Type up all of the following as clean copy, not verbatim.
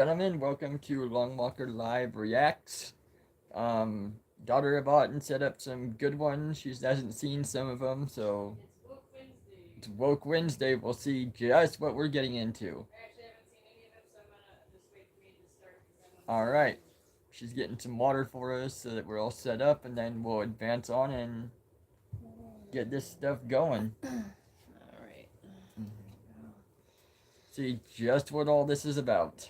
Gentlemen, welcome to LongWalker Live Reacts. Daughter of Otten set up some good ones. She hasn't seen some of them, so it's Woke Wednesday. We'll see just what we're getting into. All right, she's getting some water for us so that we're all set up, and then we'll advance on and get this stuff going. Alright. See just what all this is about.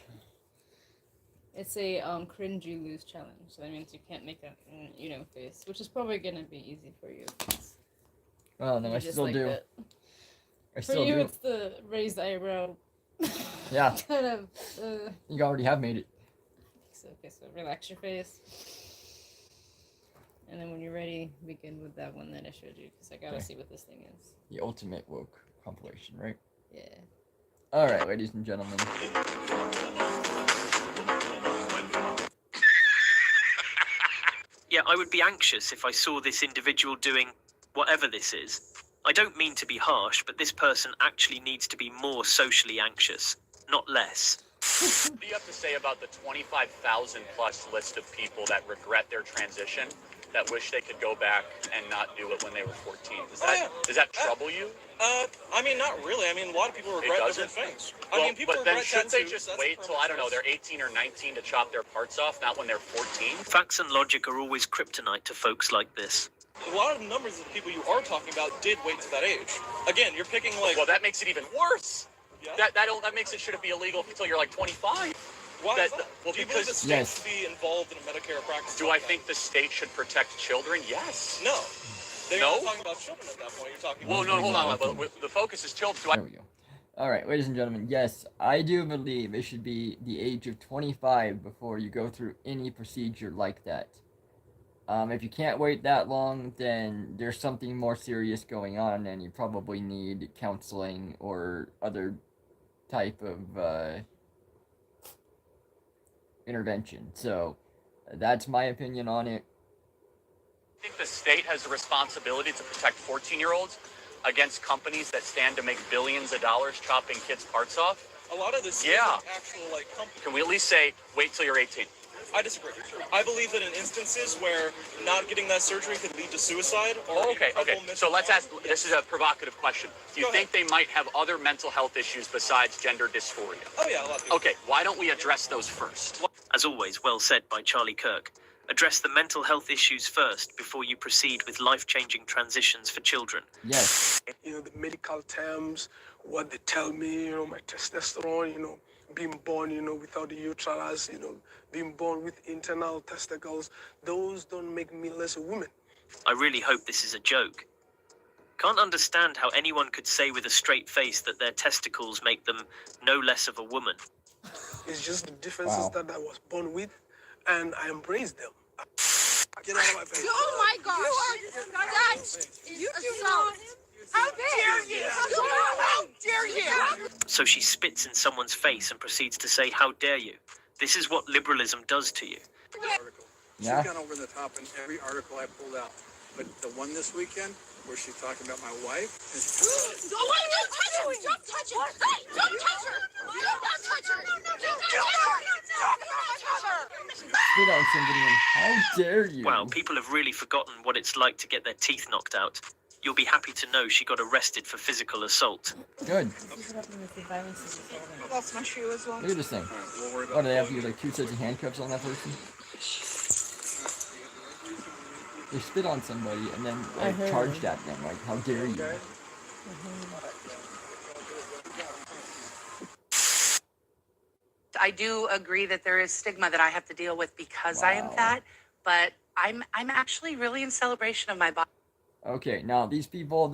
It's a cringe you lose challenge. So that means you can't make a face, which is probably gonna be easy for you. Well, no, I still do. That. I For still you, do. it's the raised eyebrow. Yeah. kind of. You already have made it. Okay, so relax your face. And then when you're ready, begin with that one that I showed you, because I gotta see what this thing is. The ultimate woke compilation, right? Yeah. Alright, ladies and gentlemen. Yeah, I would be anxious if I saw this individual doing whatever this is. I don't mean to be harsh, but this person actually needs to be more socially anxious, not less. What do you have to say about the 25,000 plus list of people that regret their transition, that wish they could go back and not do it when they were 14? Does that trouble you? I mean, not really. I mean, a lot of people regret different things. Well, I mean, people but then regret shouldn't they tattoos, just wait till, I don't know, they're 18 or 19 to chop their parts off, not when they're 14? Facts and logic are always kryptonite to folks like this. A lot of numbers of the people you are talking about did wait to that age. Again, you're picking like... Well, that makes it even worse. Yeah? That makes it shouldn't be illegal until you're like 25. Why is that? Well, do you believe the state Yes. should be involved in a Medicare practice? Do I think the state should protect children? Yes. No. They're No? not talking about children at that point. You're talking Well, about... no, hold on. But the focus is children. There we go. Alright, ladies and gentlemen, yes, I do believe it should be the age of 25 before you go through any procedure like that. If you can't wait that long, then there's something more serious going on, and you probably need counseling or other type of intervention. So, that's my opinion on it. I think the state has a responsibility to protect 14-year-olds against companies that stand to make billions of dollars chopping kids' parts off. A lot of this Yeah. isn't actual, like, company. Can we at least say, wait till you're 18? I disagree. I believe that in instances where not getting that surgery could lead to suicide or... Okay. So let's ask, this is a provocative question. Do you think they might have other mental health issues besides gender dysphoria? Oh, yeah, a lot of people. Okay, why don't we address those first? As always, well said by Charlie Kirk. Address the mental health issues first before you proceed with life-changing transitions for children. Yes. The medical terms, what they tell me, my testosterone, being born, without the uterus, being born with internal testicles, those don't make me less a woman. I really hope this is a joke. Can't understand how anyone could say with a straight face that their testicles make them no less of a woman. It's just the differences that I was born with, and I embrace them. Get out of my face. Oh my gosh! You do not. How dare you! How dare you! So she spits in someone's face and proceeds to say, "How dare you?" This is what liberalism does to you. Yeah. She got over the top in every article I pulled out. But the one this weekend, where she's talking about my wife... Don't touch her! Don't touch her! Don't touch her! Don't touch her! Don't touch her! Spit on somebody and how dare you? Wow, people have really forgotten what it's like to get their teeth knocked out. You'll be happy to know she got arrested for physical assault. Good. I lost my shoe as well. Look at this thing. Oh, do they have to use like 2 sets of handcuffs on that person? They spit on somebody and then charged at them. Like, how dare you? I do agree that there is stigma that I have to deal with because I am fat, but I'm actually really in celebration of my body. Okay, now these people,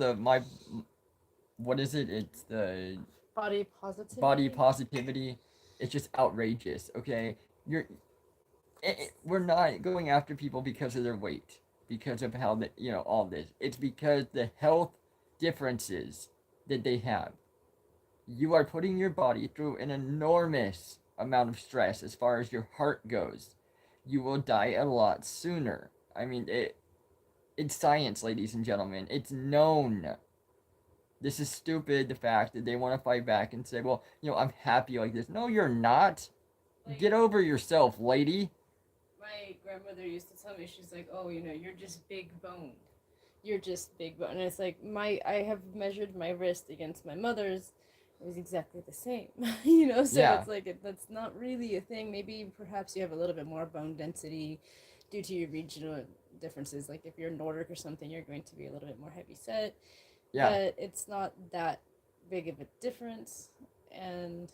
what is it? It's the Body positivity. body positivity. It's just outrageous. Okay, we're not going after people because of their weight, because of how all this. It's because the health differences that they have. You are putting your body through an enormous amount of stress as far as your heart goes. You will die a lot sooner. I mean, it's science, ladies and gentlemen. It's known. This is stupid, the fact that they want to fight back and say, well, I'm happy like this. No, you're not. Like, Get over yourself, lady. my grandmother used to tell me, she's like, oh, you're just big boned. You're just big boned. And it's like, I have measured my wrist against my mother's. It was exactly the same. So Yeah. it's like, that's not really a thing. Maybe perhaps you have a little bit more bone density due to your regional differences. Like if you're Nordic or something, you're going to be a little bit more heavy set. Yeah. But it's not that big of a difference. And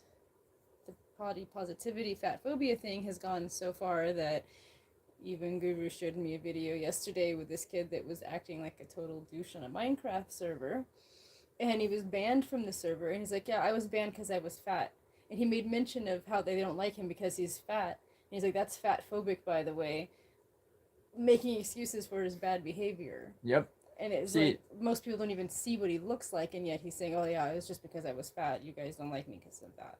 the body positivity, fat phobia thing has gone so far that even Guru showed me a video yesterday with this kid that was acting like a total douche on a Minecraft server. And he was banned from the server. And he's like, yeah, I was banned because I was fat. And he made mention of how they don't like him because he's fat. And he's like, that's fat phobic, by the way. Making excuses for his bad behavior. Yep. And it's like, most people don't even see what he looks like. And yet he's saying, oh, yeah, it was just because I was fat. You guys don't like me because of that,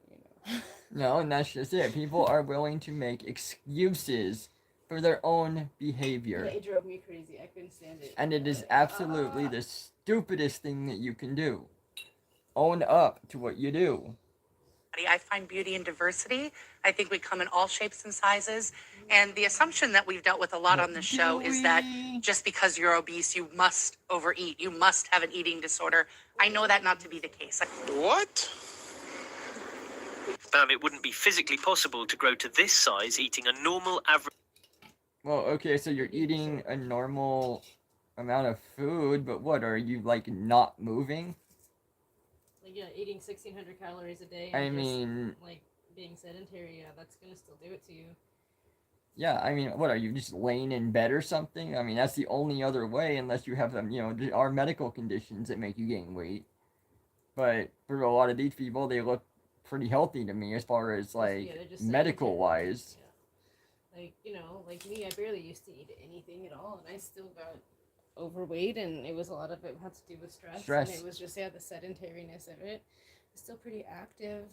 No, and that's just it. People are willing to make excuses for their own behavior. Yeah, it drove me crazy. I couldn't stand it. And it is absolutely the stupidest thing that you can do. Own up to what you do. I find beauty in diversity. I think we come in all shapes and sizes. And the assumption that we've dealt with a lot on this show is that just because you're obese, you must overeat. You must have an eating disorder. I know that not to be the case. What? Bam, it wouldn't be physically possible to grow to this size eating a normal average. Well, okay, so you're eating a normal amount of food, but what, are you, like, not moving? Like, yeah, eating 1,600 calories a day. I And mean... like, being sedentary, yeah, that's gonna still do it to you. Yeah, I mean, what, are you just laying in bed or something? I mean, that's the only other way, unless you have some, our medical conditions that make you gain weight. But for a lot of these people, they look pretty healthy to me as far as, like, medical-wise. Yeah. Like me, I barely used to eat anything at all, and I still got overweight, and it was a lot of it had to do with stress. And it was just, the sedentariness of it. It's still pretty active,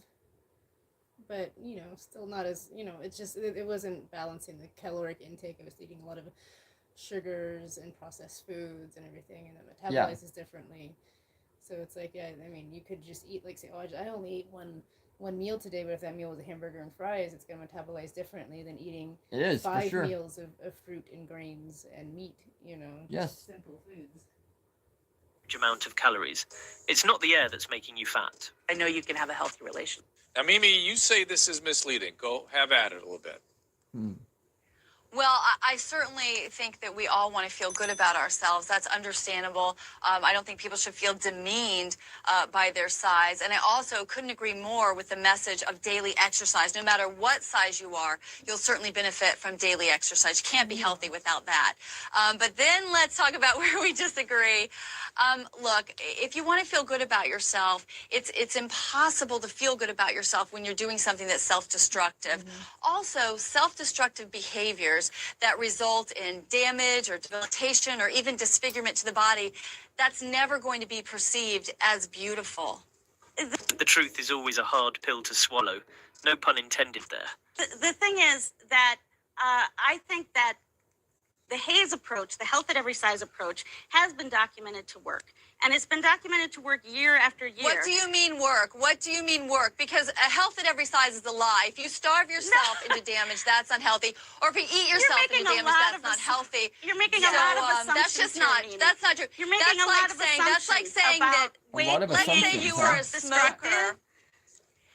but, still not as, it's just, it wasn't balancing the caloric intake. I was eating a lot of sugars and processed foods and everything, and it metabolizes differently. So it's like, yeah, I mean, you could just eat, like, say, oh, I only ate one meal today, but if that meal was a hamburger and fries, it's going to metabolize differently than eating 5 meals of fruit and grains and meat, just simple foods. Amount of calories. It's not the air that's making you fat. I know you can have a healthy relationship. Now, Mimi, you say this is misleading. Go have at it a little bit. Well, I certainly think that we all want to feel good about ourselves. That's understandable. I don't think people should feel demeaned by their size. And I also couldn't agree more with the message of daily exercise. No matter what size you are, you'll certainly benefit from daily exercise. You can't be healthy without that. But then let's talk about where we disagree. Look, if you want to feel good about yourself, it's impossible to feel good about yourself when you're doing something that's self-destructive. Also, self-destructive behaviors that result in damage or debilitation or even disfigurement to the body, that's never going to be perceived as beautiful. The truth is always a hard pill to swallow. No pun intended there. The thing is that I think that the HAZE approach, the health at every size approach, has been documented to work. And it's been documented to work year after year. What do you mean work? What do you mean work? Because a health at every size is a lie. If you starve yourself into damage, that's unhealthy. Or if you eat yourself into damage, that's not healthy. You're making a lot of assumptions. That's just not. That's not true. You're making a lot of assumptions. That's like saying that. Let's say you were a smoker.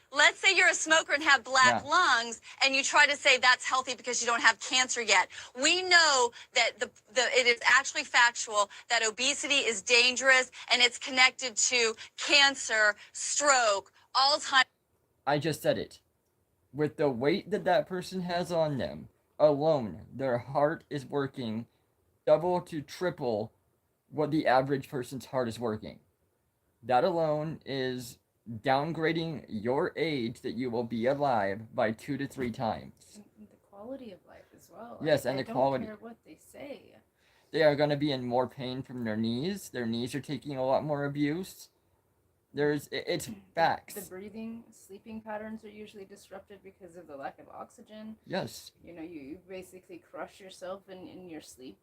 Let's say you're a smoker and have black lungs, and you try to say that's healthy because you don't have cancer yet. We know that it is actually factual that obesity is dangerous, and it's connected to cancer, stroke, Alzheimer's. I just said it. With the weight that person has on them alone, their heart is working double to triple what the average person's heart is working. That alone is downgrading your age that you will be alive by 2 to 3 times. The quality of life as well. Yes, and the quality. I don't care what they say. They are going to be in more pain from their knees. Their knees are taking a lot more abuse. It's facts. The breathing, sleeping patterns are usually disrupted because of the lack of oxygen. Yes. You basically crush yourself in your sleep,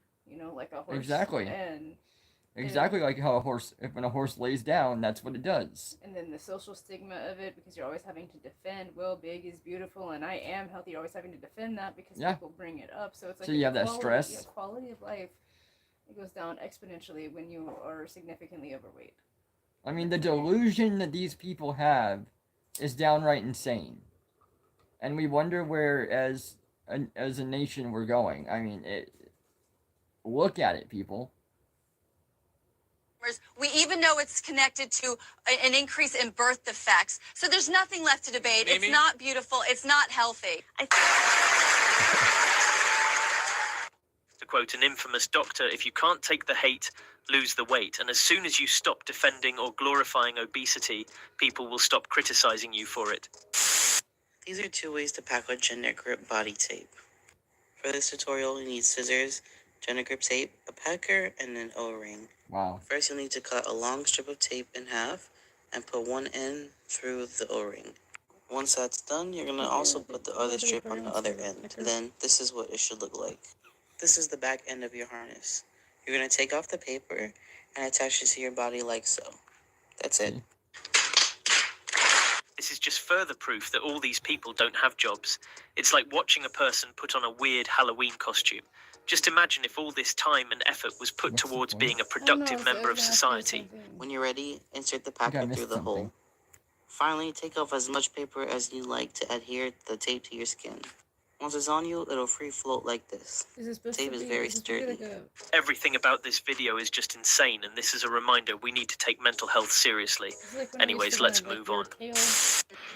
like a horse. Exactly. And Exactly like how when a horse lays down, that's what it does. And then the social stigma of it, because you're always having to defend, well, big is beautiful, and I am healthy, you're always having to defend that because people bring it up. So it's like, so you have that stress. Yeah, quality of life, it goes down exponentially when you are significantly overweight. I mean, the delusion that these people have is downright insane. And we wonder where, as a nation, we're going. I mean, look at it, people. We even know it's connected to an increase in birth defects. So there's nothing left to debate. Amy? It's not beautiful. It's not healthy. To quote an infamous doctor, if you can't take the hate, lose the weight. And as soon as you stop defending or glorifying obesity, people will stop criticizing you for it. These are 2 ways to pack on gender grip body tape. For this tutorial, you need scissors, gender grip tape, a packer, and an O-ring. Wow. First, you'll need to cut a long strip of tape in half and put one end through the O-ring. Once that's done, you're going to also put the other strip on the other end. Then, this is what it should look like. This is the back end of your harness. You're going to take off the paper and attach it to your body like so. That's it. This is just further proof that all these people don't have jobs. It's like watching a person put on a weird Halloween costume. Just imagine if all this time and effort was put towards being a productive member of society. When you're ready, insert the packer through the hole. Finally, take off as much paper as you like to adhere the tape to your skin. Once it's on you, it'll free float like this. Tape is very sturdy. Everything about this video is just insane, and this is a reminder we need to take mental health seriously. Anyways, let's move on.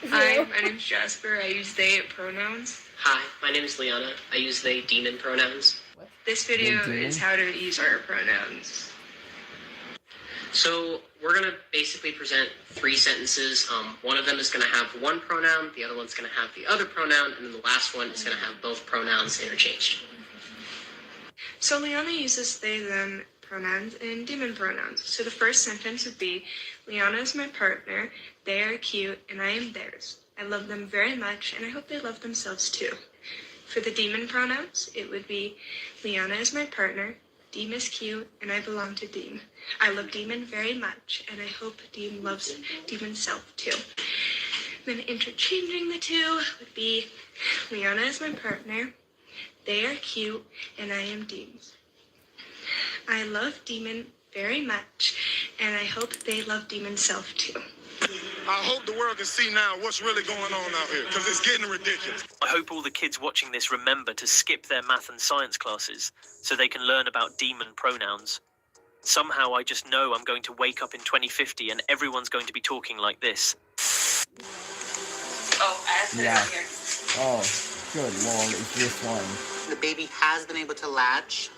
Hi, my name's Jasper. I use they pronouns. Hi, my name is Liana. I use they demon pronouns. This video is how to use our pronouns. So we're going to basically present 3 sentences. One of them is going to have one pronoun, the other one's going to have the other pronoun, and then the last one is going to have both pronouns interchanged. So Liana uses they, them pronouns and demon pronouns. So the first sentence would be, Liana is my partner, they are cute, and I am theirs. I love them very much, and I hope they love themselves too. For the demon pronouns, it would be, Liana is my partner, Deem is cute, and I belong to Deem. I love Demon very much, and I hope Deem loves Demon's self too. Then interchanging the two would be, Liana is my partner, they are cute, and I am Deem's. I love Demon very much, and I hope they love Demon's self too. I hope the world can see now what's really going on out here, because it's getting ridiculous. I hope all the kids watching this remember to skip their math and science classes so they can learn about demon pronouns. Somehow I just know I'm going to wake up in 2050 and everyone's going to be talking like this. Oh, I have to put it right here. Oh, good lord, it's this one. The baby has been able to latch,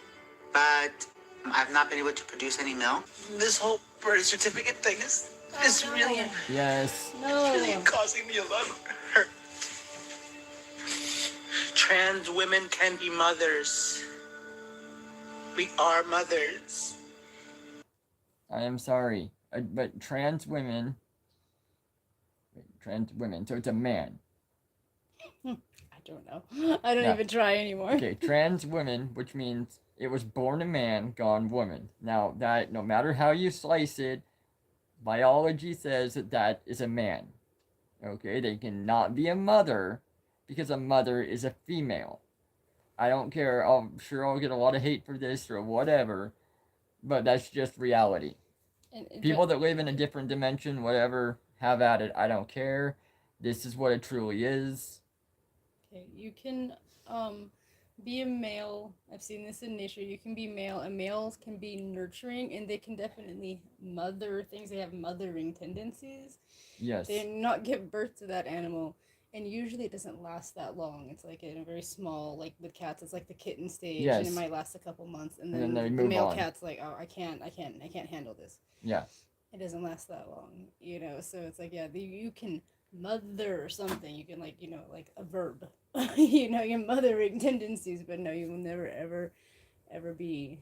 but I've not been able to produce any milk. This whole birth certificate thing is really, Yes. really causing me a lot of hurt. Trans women can be mothers. We are mothers. I am sorry, but trans women, so it's a man. I don't know. I don't even try anymore. Okay, trans women, which means it was born a man, gone woman. Now, that, no matter how you slice it, biology says that that is a man. Okay, they cannot be a mother because a mother is a female. I don't care. I'm sure I'll get a lot of hate for this or whatever, but that's just reality. People that live in a different dimension, whatever, have at it. I don't care. This is what it truly is. Okay, you can be a male. I've seen this in nature. You can be male, and males can be nurturing, and they can definitely mother things. They have mothering tendencies. Yes. They not give birth to that animal, and usually it doesn't last that long. It's like in a very small, like with cats, it's like the kitten stage, and it might last a couple months, and then they the move male on. cat's like, oh, I can't handle this. Yeah. It doesn't last that long, so it's like, you can mother something. You can, like a verb. Your mothering tendencies, but no, you will never ever be.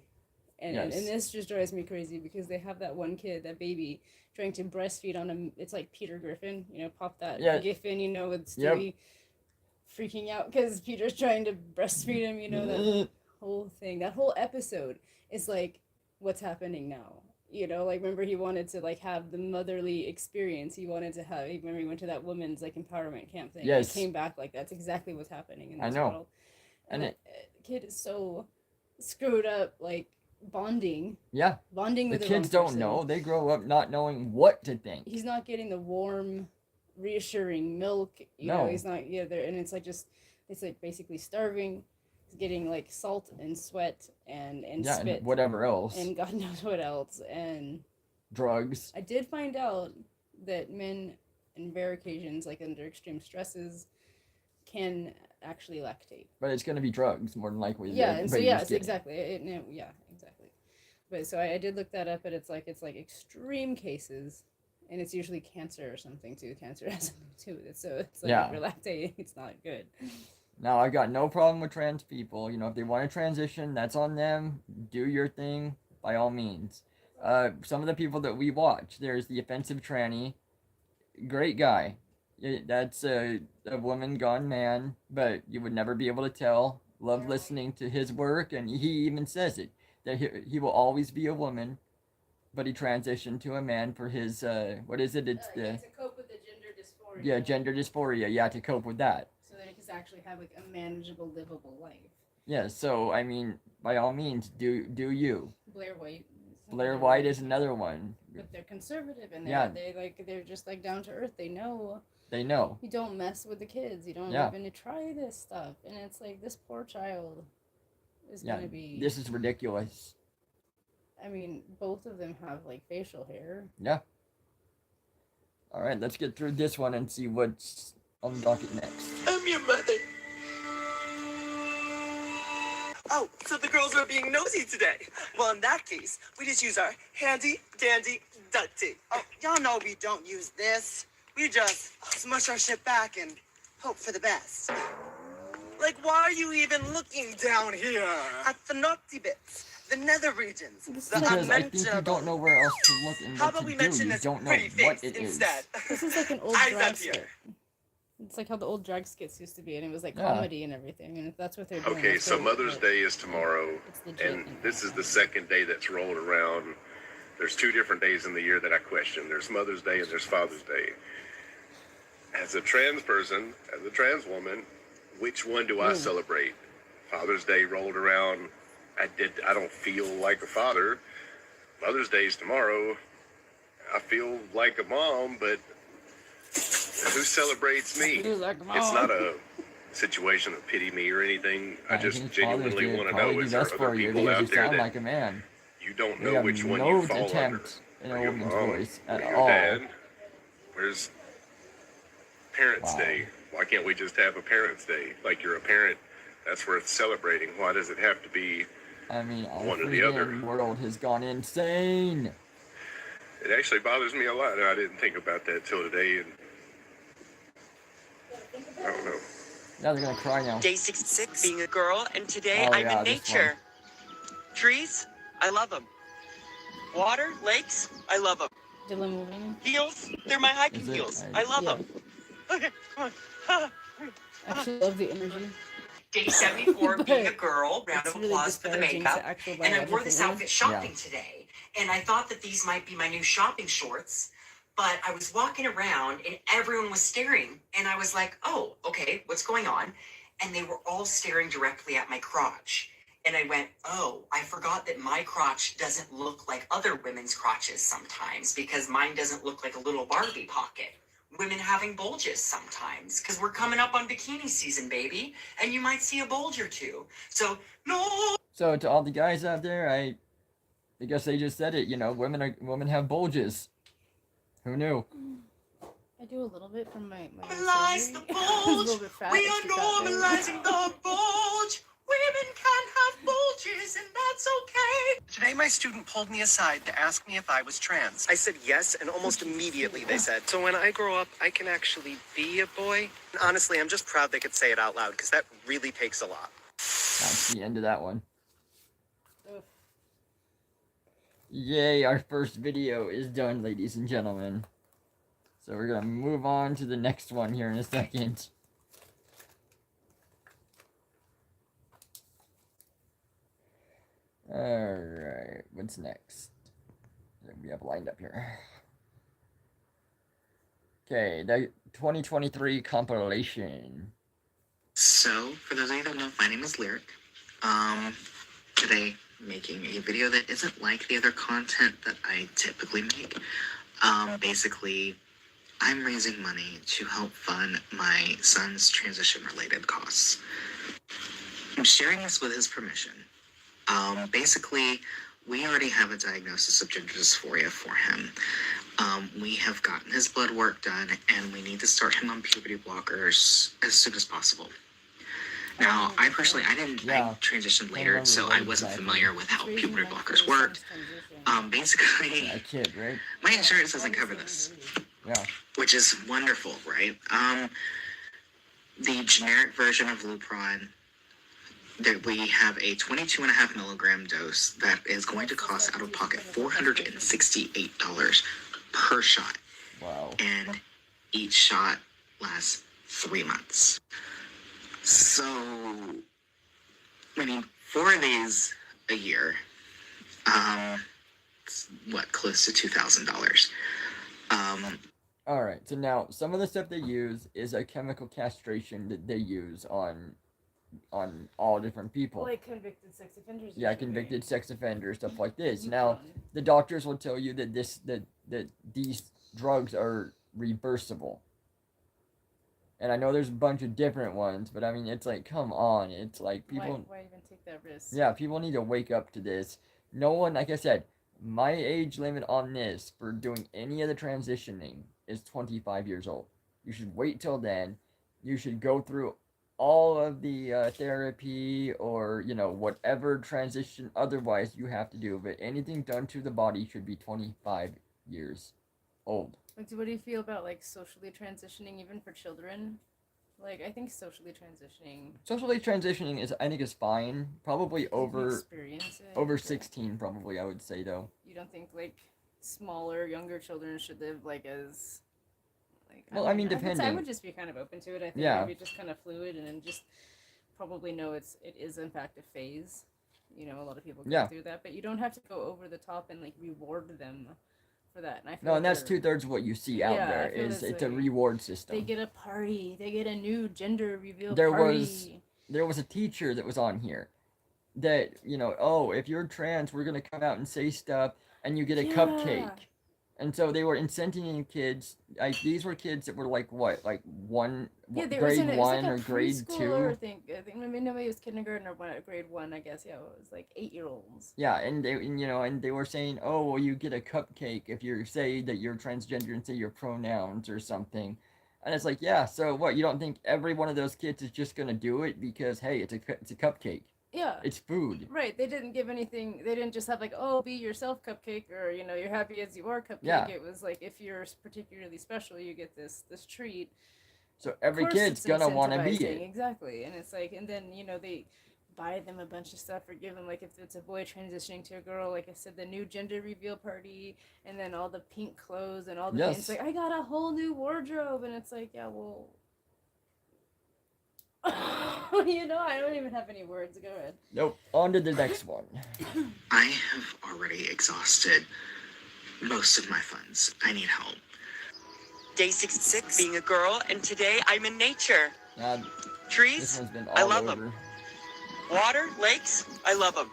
And this just drives me crazy because they have that one kid, that baby, trying to breastfeed on him. It's like Peter Griffin, pop that gif in, with Stewie freaking out because Peter's trying to breastfeed him. That whole thing, that whole episode is like, what's happening now? You know, like, remember he wanted to, like, have the motherly experience. He wanted to have, remember he went to that women's, like, empowerment camp thing. Yes. He came back, like, that's exactly what's happening in I this know. world. And And the kid is so screwed up, like, bonding yeah, with the the kids wrong don't person. know. They grow up not knowing what to think. He's not getting the warm, reassuring milk. You know, he's not, there, and it's like it's like basically starving. He's getting like salt and sweat and spit and whatever else. and God knows what else, and drugs. I did find out that men, in rare occasions, like under extreme stresses, can actually lactate. But it's going to be drugs more than likely. Yeah, and so yes, exactly. Yeah, exactly. But so I did look that up, but it's like extreme cases, and it's usually cancer or something too. Cancer has something to do with it, so it's like if you're lactating, it's not good. Now, I've got no problem with trans people. You know, if they want to transition, that's on them. Do your thing, by all means. Some of the people that we watch, there's the offensive tranny. Great guy. That's a woman gone man, but you would never be able to tell. Love listening to his work, and he even says it, that he will always be a woman, but he transitioned to a man for his, what is it? It's to cope with the gender dysphoria. Yeah, gender dysphoria. Yeah, to cope with that. So that he can actually have like a manageable, livable life. Yeah, so I mean, by all means, do you. Blair White. Blair White is another one. But they're conservative, and they're just like down to earth. They know. They know. You don't mess with the kids. You don't even try this stuff, and it's like this poor child is gonna be. This is ridiculous. I mean, both of them have like facial hair. Yeah. All right, let's get through this one and see what's on the docket next. I'm your mother. Oh, so the girls are being nosy today. Well, in that case, we just use our handy dandy duct tape. Oh, y'all know we don't use this. We just smush our shit back and hope for the best. Like, why are you even looking down here? At the naughty bits, the nether regions, the Because I think you don't know where else to look and How what about to we do. mention You this don't know pretty what face it is. instead? This is like an old Eyes drag up here. skit. It's like how the old drag skits used to be, and it was like Yeah. comedy and everything, and if that's what they're doing. Okay, that's so great, Mother's but Day is tomorrow, it's legit. and this is the second day that's rolled around. There's 2 different days in the year that I question. There's Mother's Day and there's Father's Day. As a trans person, as a trans woman, which one do I celebrate? Father's Day rolled around. I don't feel like a father. Mother's Day is tomorrow. I feel like a mom, but who celebrates me? It's not a situation of pity me or anything. I just think genuinely fathers want to probably know, do is there best other for you people because out you there sound that like a man. you don't You know have which one no you fall under? attempt in a Or your woman's mom, voice or at your all. dad? Where's Parents' Day? Why can't we just have a Parents' Day? Like, you're a parent, that's worth celebrating. Why does it have to be I mean, our one or the other? freaking world has gone insane. It actually bothers me a lot, and I didn't think about that till today, and I don't know. Now they're gonna cry now. Day 66, being a girl, and today Oh, I'm yeah, in this nature. Trees, I love them. Water, lakes, I love them. Dylan moving. Heels, they're my hiking Is it? heels. I love Yeah. them. Okay, come on. I actually love the energy. Day 74, being a But girl, round it's of really applause for the disparaging to makeup. actual And I wore biological this women. outfit shopping today. And I thought that these might be my new shopping shorts. But I was walking around and everyone was staring. And I was like, oh, okay, what's going on? And they were all staring directly at my crotch. And I went, oh, I forgot that my crotch doesn't look like other women's crotches sometimes because mine doesn't look like a little Barbie pocket. Women having bulges sometimes because we're coming up on bikini season, baby, and you might see a bulge or two. So, no. So to all the guys out there, I guess they just said it. You know, women have bulges. Who knew? I do a little bit from my Normalize the surgery. I was a bulge. little bit fat. We are extra fat there. normalizing the bulge. Women can have bulges, and that's okay. Today, my student pulled me aside to ask me if I was trans. I said yes, and almost immediately they said, so when I grow up, I can actually be a boy? And honestly, I'm just proud they could say it out loud, because that really takes a lot. That's the end of that one. Oof. Yay, our first video is done, ladies and gentlemen. So we're gonna move on to the next one here in a second. Alright, what's next? that we have lined up here. Okay, the 2023 compilation. So, for those of you that don't know, my name is Lyric. Today, making a video that isn't like the other content that I typically make. Basically, I'm raising money to help fund my son's transition-related costs. I'm sharing this with his permission. Basically, we already have a diagnosis of gender dysphoria for him. We have gotten his blood work done, and we need to start him on puberty blockers as soon as possible. Now, I transitioned later, so I wasn't familiar with how puberty blockers worked. Basically, a kid, right? My insurance doesn't cover this. Yeah. Which is wonderful, right? The generic version of Lupron, that we have a 22.5 milligram dose that is going to cost out of pocket $468 per shot. Wow. And each shot lasts 3 months. So, I mean, 4 of these a year, close to $2,000. All right. So now, some of the stuff they use is a chemical castration that they use on all different people. Like convicted sex offenders. Yeah, convicted sex offenders, stuff like this. Now, the doctors will tell you that that these drugs are reversible. And I know there's a bunch of different ones, but I mean, it's like, come on. It's like people... Why even take that risk? Yeah, people need to wake up to this. No one, like I said, my age limit on this for doing any of the transitioning is 25 years old. You should wait till then. You should go through all of the therapy or, whatever transition otherwise you have to do. But anything done to the body should be 25 years old. Like, what do you feel about, like, socially transitioning even for children? Like, I think socially transitioning is, I think, is fine. Probably over 16, probably, I would say, though. You don't think, like, smaller, younger children should live, like, as... Like, well, I mean, depending. I would just be kind of open to it. I think maybe just kind of fluid and then just probably know it is, in fact, a phase. A lot of people go through that. But you don't have to go over the top and, like, reward them for that. And I feel and that's 2/3 of what you see out there is it's a reward system. They get a party. They get a new gender reveal party. There was a teacher that was on here that, if you're trans, we're going to come out and say stuff and you get a cupcake. And so they were incenting kids. Like, these were kids that were like what, like grade 1 or grade 2. I think maybe it was kindergarten or grade 1. I guess it was like 8-year-olds. Yeah, and they were saying, oh, well, you get a cupcake if you say that you're transgender and say your pronouns or something. And it's like, yeah, so what? You don't think every one of those kids is just gonna do it because hey, it's a cupcake. Yeah. It's food. Right. They didn't give anything. They didn't just have like, oh, be yourself cupcake or, you're happy as you are cupcake. Yeah. It was like, if you're particularly special, you get this treat. So every kid's gonna want to be it. Exactly. And it's like, and then, they buy them a bunch of stuff or give them, like, if it's a boy transitioning to a girl, like I said, the new gender reveal party and then all the pink clothes and all the things. It's like, I got a whole new wardrobe. And it's like, yeah, well... I don't even have any words. Go ahead. Nope. On to the next one. I have already exhausted most of my funds. I need help. Day 66, being a girl, and today I'm in nature. Trees, I love them. Water, lakes, I love them.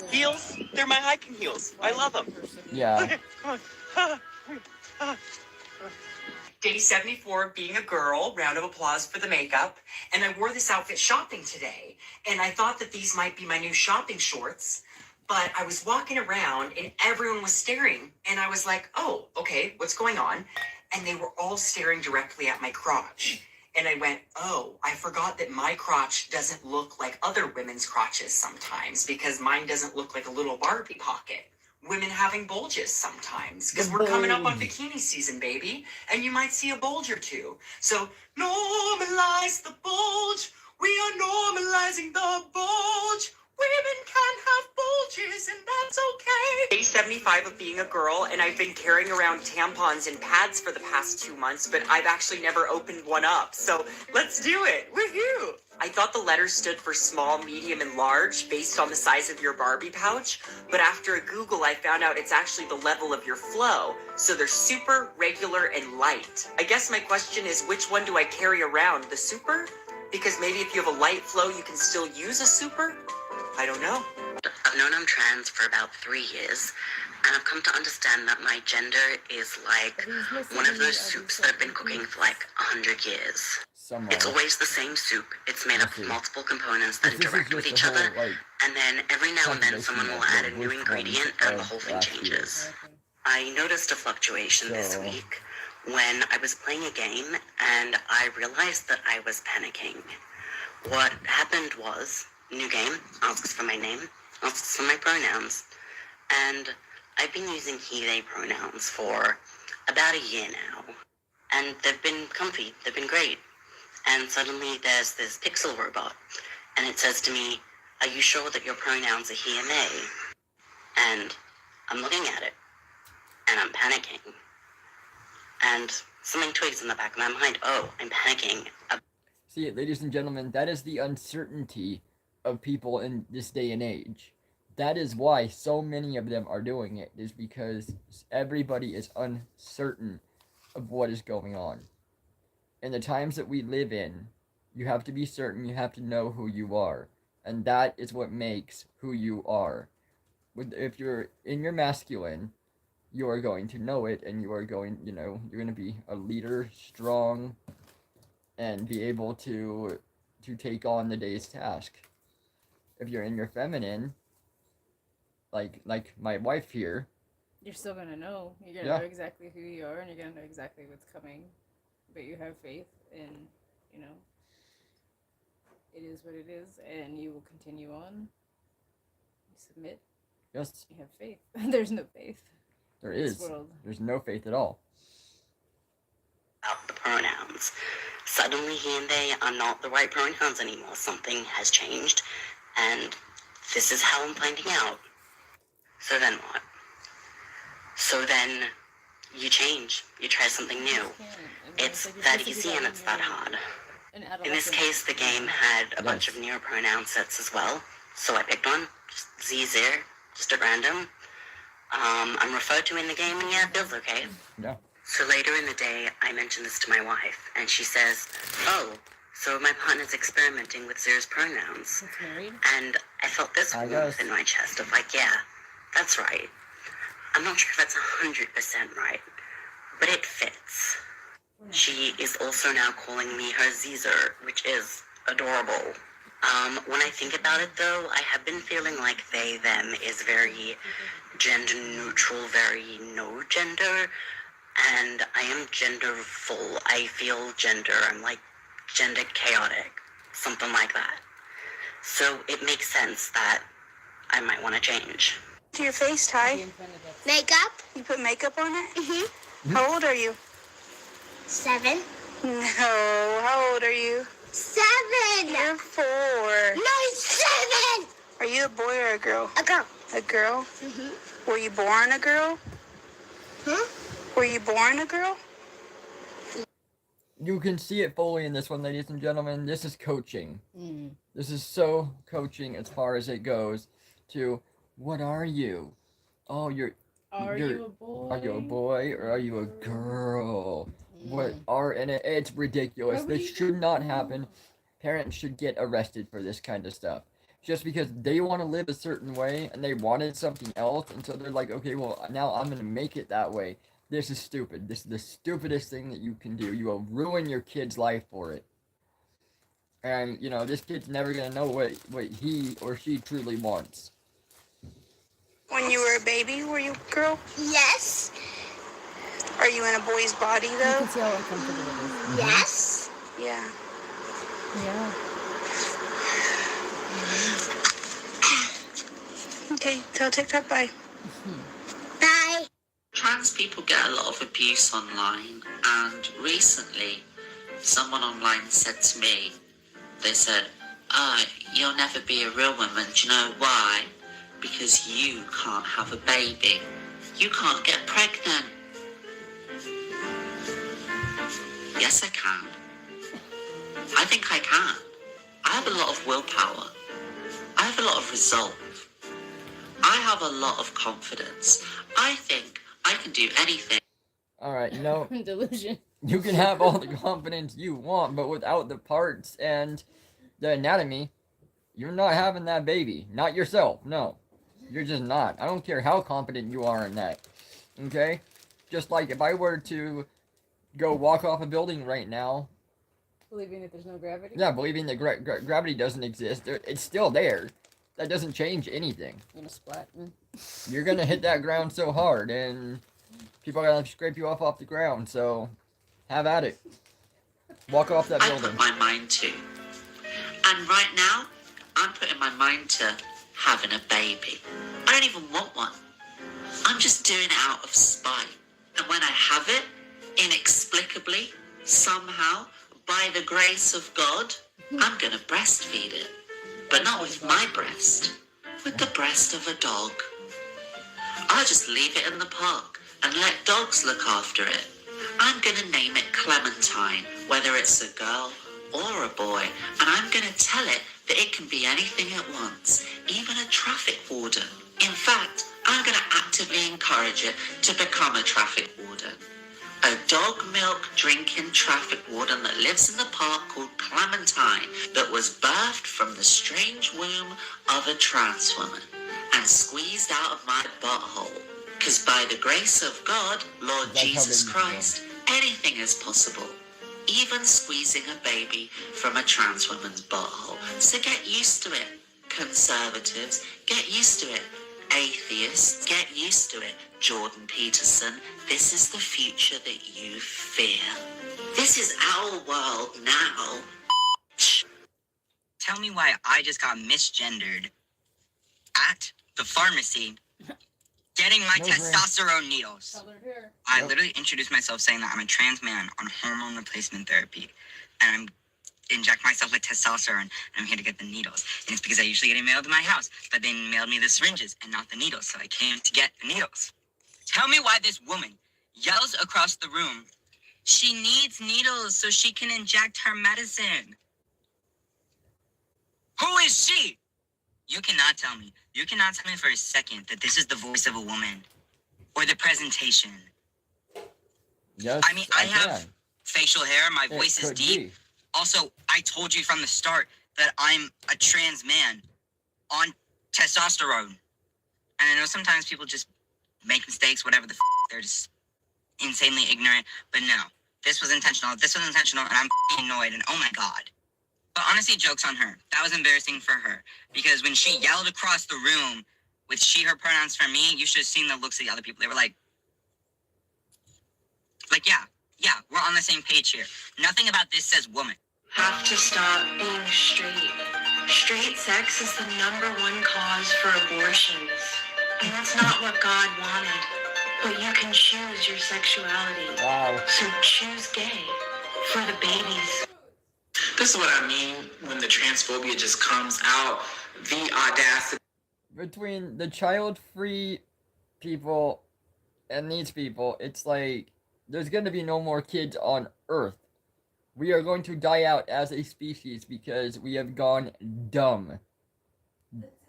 Heels, they're my hiking heels. I love them. Yeah. Day 74, being a girl, round of applause for the makeup. And I wore this outfit shopping today. And I thought that these might be my new shopping shorts. But I was walking around and everyone was staring. And I was like, oh, okay, what's going on? And they were all staring directly at my crotch. And I went, oh, I forgot that my crotch doesn't look like other women's crotches sometimes because mine doesn't look like a little Barbie pocket. Women having bulges sometimes because we're coming up on bikini season, baby, and you might see a bulge or two. So normalize the bulge. We are normalizing the bulge. Women can have bulges and that's okay. Day 75 of being a girl, and I've been carrying around tampons and pads for the past 2 months, but I've actually never opened one up. So let's do it. Woohoo! I thought the letters stood for small, medium, and large based on the size of your Barbie pouch, but after a Google, I found out it's actually the level of your flow. So they're super, regular, and light. I guess my question is, which one do I carry around? The super? Because maybe if you have a light flow, you can still use a super? I don't know. I've known I'm trans for about 3 years, and I've come to understand that my gender is like one of those soups that have been cooking for like 100 years. It's always the same soup. It's made up of multiple components that interact with each other, and then every now and then someone will add a new ingredient and the whole thing changes. I noticed a fluctuation this week when I was playing a game and I realized that I was panicking. What happened was, new game, asks for my name, asks for my pronouns, and I've been using he, they pronouns for about a year now. And they've been comfy, they've been great. And suddenly there's this pixel robot, and it says to me, "Are you sure that your pronouns are he and they?" And I'm looking at it, and I'm panicking. And something twigs in the back of my mind, oh, I'm panicking. See, ladies and gentlemen, that is the uncertainty of people in this day and age. That is why so many of them are doing it, is because everybody is uncertain of what is going on. In the times that we live in, you have to be certain, you have to know who you are. And that is what makes who you are. If you're in your masculine, you are going to know it, and you are going, you're going to be a leader, strong, and be able to take on the day's task. If you're in your feminine, like my wife here, you're still gonna know. You're gonna know exactly who you are, and you're gonna know exactly what's coming. But you have faith, and it is what it is, and you will continue on. You submit. Yes. You have faith. There's no faith. There is. World. There's no faith at all. About the pronouns. Suddenly he and they are not the right pronouns anymore. Something has changed, and this is how I'm finding out. So then what? So then you change. You try something new. It's that easy and it's that hard. In this case, the game had a bunch of neopronoun sets as well, so I picked one. Just Z0, just at random. I'm referred to in the game, and yeah, it feels okay. Yeah. So later in the day, I mentioned this to my wife, and she says, "Oh, so my partner's experimenting with Zer's pronouns." And I felt this warmth in my chest of like, yeah, that's right. I'm not sure if that's 100% right, but it fits. She is also now calling me her Zer, which is adorable. When I think about it though, I have been feeling like they, them is very gender neutral, very no gender, and I am gender full. I feel gender, I'm like gender chaotic, something like that. So it makes sense that I might want to change. To your face, Ty. Makeup? You put makeup on it? Mm-hmm. How old are you? 7. No, how old are you? 7. You're 4. No, 7. Are you a boy or a girl? A girl. A girl? Mm-hmm. Were you born a girl? Were you born a girl? You can see it fully in this one, ladies and gentlemen. This is coaching. This is so coaching as far as it goes to, what are you? Oh, you a boy? Are you a boy or are you a girl? And it's ridiculous. This should not happen. Parents should get arrested for this kind of stuff. Just because they want to live a certain way and they wanted something else, and so they're like, okay, well, now I'm going to make it that way. This is stupid. This is the stupidest thing that you can do. You will ruin your kid's life for it. And, this kid's never going to know what he or she truly wants. When you were a baby, were you a girl? Yes. Are you in a boy's body, though? You can see how uncomfortable it is. Yes. Yeah. Yeah. Okay, tell TikTok bye. Bye. Trans people get a lot of abuse online, and recently someone online said to me, they said, "You'll never be a real woman. Do you know why? because you can't have a baby. You can't get pregnant. Yes, I can. I think I can. I have a lot of willpower. I have a lot of resolve. I have a lot of confidence. I think I can do anything. Alright, Delusion. You can have all the confidence you want, but without the parts and the anatomy, you're not having that baby. Not yourself, no. You're just not. I don't care how confident you are in that. Okay? Just like if I were to go walk off a building right now. Believing that there's no gravity? Yeah, believing that gravity doesn't exist. It's still there. That doesn't change anything. You're gonna splat. You're gonna hit that ground so hard, and people are gonna scrape you off the ground, so have at it. Walk off that building. I put my mind to. And right now, I'm putting my mind to having a baby. I don't even want one. I'm just doing it out of spite. And when I have it, inexplicably, somehow, by the grace of God, I'm gonna breastfeed it. But not with my breast, with the breast of a dog. I'll just leave it in the park and let dogs look after it. I'm gonna name it Clementine, whether it's a girl or a boy, and I'm gonna tell it that it can be anything it wants, even a traffic warden. In fact, I'm gonna actively encourage it to become a traffic warden. A dog milk drinking traffic warden that lives in the park called Clementine, that was birthed from the strange womb of a trans woman and squeezed out of my butthole. Because by the grace of God, Lord Jesus Christ, anything is possible. Even squeezing a baby from a trans woman's butthole. So get used to it, conservatives. Get used to it, atheists. Get used to it, Jordan Peterson. This is the future that you fear. This is our world now. Tell me why I just got misgendered at the pharmacy getting my testosterone needles. I literally introduced myself saying that I'm a trans man on hormone replacement therapy, and I'm inject myself with testosterone, and I'm here to get the needles. And it's because I usually get it mailed to my house, but they mailed me the syringes and not the needles, so I came to get the needles. Tell me why this woman yells across the room, she needs needles so she can inject her medicine. Who is she? You cannot tell me. You cannot tell me for a second that this is the voice of a woman or the presentation. Yes, I mean, I have facial hair. My voice is deep. Also, I told you from the start that I'm a trans man on testosterone. And I know sometimes people just make mistakes, whatever the they're just insanely ignorant. But no, this was intentional. This was intentional, and I'm annoyed, and oh my God. But honestly, joke's on her. That was embarrassing for her. Because when she yelled across the room with she, her pronouns for me, you should have seen the looks of the other people. They were like, yeah, we're on the same page here. Nothing about this says woman. Have to stop being straight. Straight sex is the #1 cause for abortions. And that's not what God wanted. But you can choose your sexuality. Wow. So choose gay for the babies. This is what I mean when the transphobia just comes out. The audacity. Between the child-free people and these people, it's like there's going to be no more kids on Earth. We are going to die out as a species because we have gone dumb.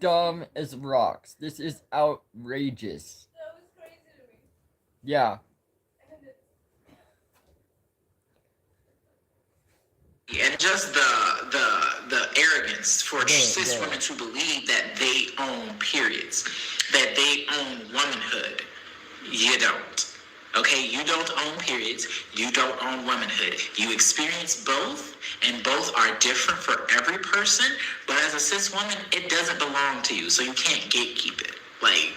Dumb as rocks. This is outrageous. That was crazy to me. Yeah. And just the arrogance for cis women to believe that they own periods, that they own womanhood. You don't. Okay, you don't own periods, you don't own womanhood. You experience both, and both are different for every person, but as a cis woman, it doesn't belong to you, so you can't gatekeep it. Like,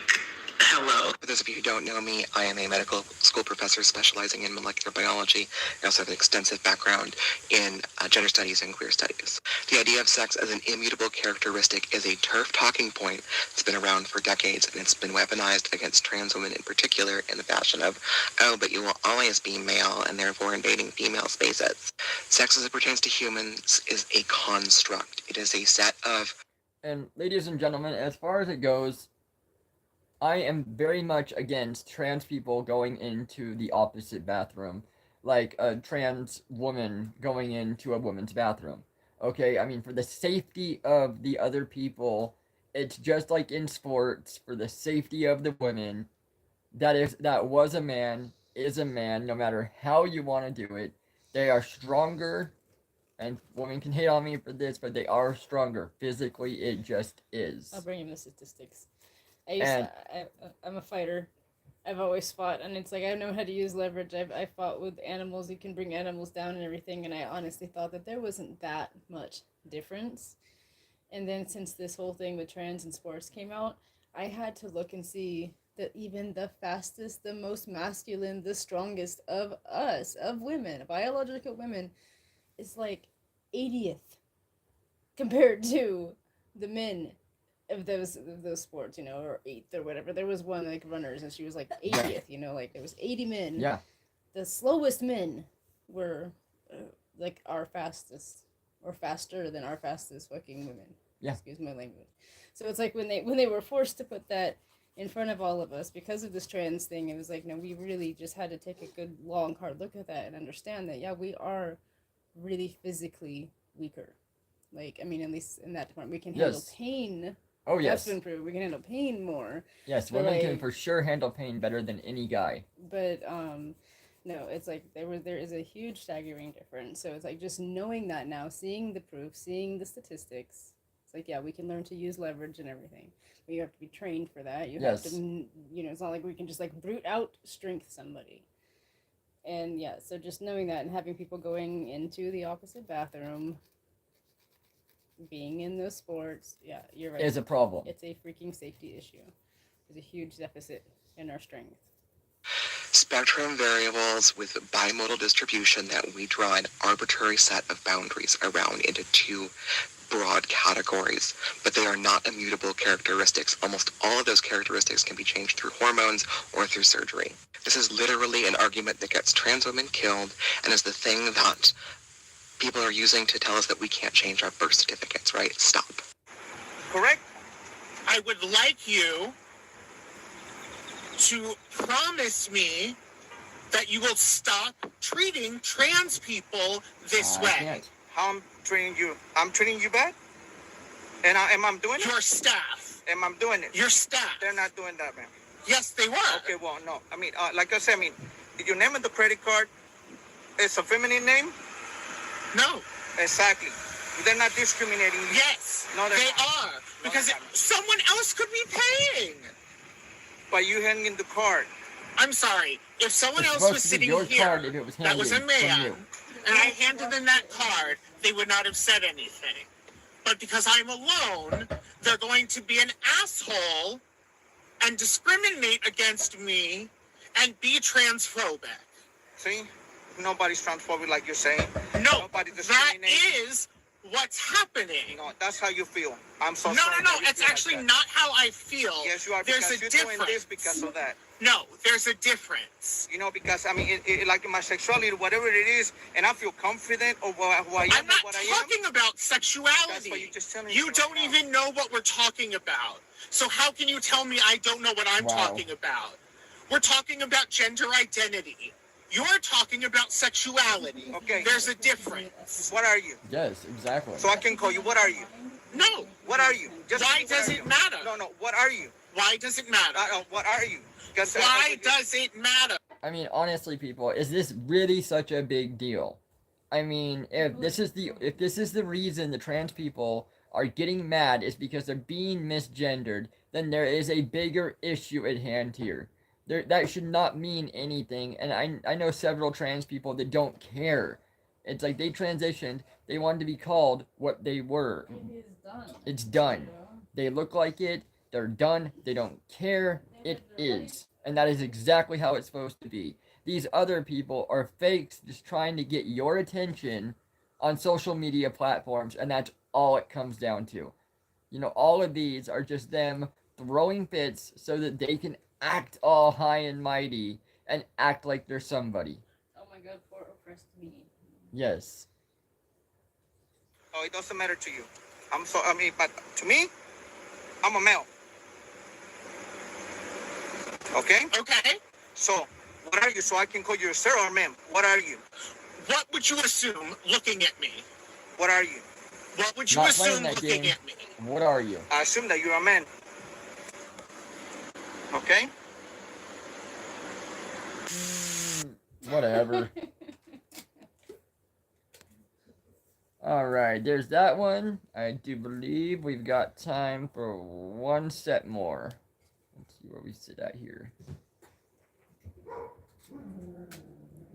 hello. For those of you who don't know me, I am a medical school professor specializing in molecular biology. I also have an extensive background in gender studies and queer studies. The idea of sex as an immutable characteristic is a turf talking point that's been around for decades, and it's been weaponized against trans women in particular in the fashion of, oh, but you will always be male and therefore invading female spaces. Sex as it pertains to humans is a construct. It is a set of... And ladies and gentlemen, as far as it goes, I am very much against trans people going into the opposite bathroom, like a trans woman going into a woman's bathroom. Okay, I mean, for the safety of the other people, it's just like in sports, for the safety of the women, that was a man, is a man, no matter how you want to do it. They are stronger, and women can hate on me for this, but they are stronger. Physically, it just is. I'll bring in the statistics. I'm a fighter. I've always fought, and it's like I know how to use leverage. I fought with animals. You can bring animals down and everything, and I honestly thought that there wasn't that much difference. And then since this whole thing with trans and sports came out, I had to look and see that even the fastest, the most masculine, the strongest of us, of women, biological women, is like 80th compared to the men of those sports, you know, or 8th or whatever. There was one like runners, and she was like 80th. You know, like there was 80 men. Yeah. The slowest men were like our fastest, or faster than our fastest fucking women. Yeah. Excuse my language. So it's like when they were forced to put that in front of all of us because of this trans thing, it was like, no, we really just had to take a good, long, hard look at that and understand that, yeah, we are really physically weaker. Like, I mean, at least in that department, we can handle pain. Oh, yes. That's been proved. We can handle pain more. Yes, women can for sure handle pain better than any guy. But, no, it's like there is a huge staggering difference. So it's like just knowing that now, seeing the proof, seeing the statistics. It's like, yeah, we can learn to use leverage and everything. But you have to be trained for that. You have to, you know, it's not like we can just like brute out strength somebody. And yeah, so just knowing that and having people going into the opposite bathroom, being in those sports, yeah, you're right. Is a problem. It's a freaking safety issue. There's a huge deficit in our strength. Spectrum variables with bimodal distribution that we draw an arbitrary set of boundaries around into two broad categories, but they are not immutable characteristics. Almost all of those characteristics can be changed through hormones or through surgery. This is literally an argument that gets trans women killed and is the thing that people are using to tell us that we can't change our birth certificates, right? Stop. Correct? I would like you to promise me that you will stop treating trans people this way. How I'm treating you? I'm treating you bad? And am I doing it? Your staff. Am I doing it? Your staff. They're not doing that, man. Yes, they were. Okay, well, no. I mean, like I said, did you name it the credit card? It's a feminine name? No. Exactly. They're not discriminating you. Yes, no, they are. Because someone else could be paying. By you handing the card. I'm sorry. If someone else was sitting here that was a man, and I handed them that card, they would not have said anything. But because I'm alone, they're going to be an asshole and discriminate against me and be transphobic. See? Nobody's transphobic like you're saying. No, that is what's happening. No, that's how you feel. I'm so no, sorry. No, it's actually not how I feel. Yes, you are. There's a difference. Doing this because of that. No, there's a difference. You know, because I mean, like in my sexuality, whatever it is, and I feel confident of who I am. I'm not talking about sexuality. That's what you're just telling me. You don't even know what we're talking about. So how can you tell me I don't know what I'm talking about? We're talking about gender identity. You're talking about sexuality. Okay. There's a difference. What are you? Yes, exactly. So I can call you. What are you? No. What are you? Why does it matter? No. What are you? Why does it matter? What are you? Why does it matter? I mean, honestly, people, is this really such a big deal? I mean, if this is the reason the trans people are getting mad is because they're being misgendered, then there is a bigger issue at hand here. That should not mean anything, and I know several trans people that don't care. It's like they transitioned, they wanted to be called what they were. It's done. They look like it, they're done, they don't care, it is. And that is exactly how it's supposed to be. These other people are fakes just trying to get your attention on social media platforms, and that's all it comes down to. You know, all of these are just them throwing fits so that they can act all high and mighty and act like they're somebody. Oh my god, poor oppressed me. Yes. Oh, it doesn't matter to you. But to me, I'm a male. Okay? Okay. So, what are you? So I can call you sir or ma'am. What are you? What would you assume looking at me? What are you? What would you Not assume playing that looking game. at me? What are you? I assume that you're a man. Okay? Whatever. Alright, there's that one. I do believe we've got time for one set more. Let's see where we sit at here.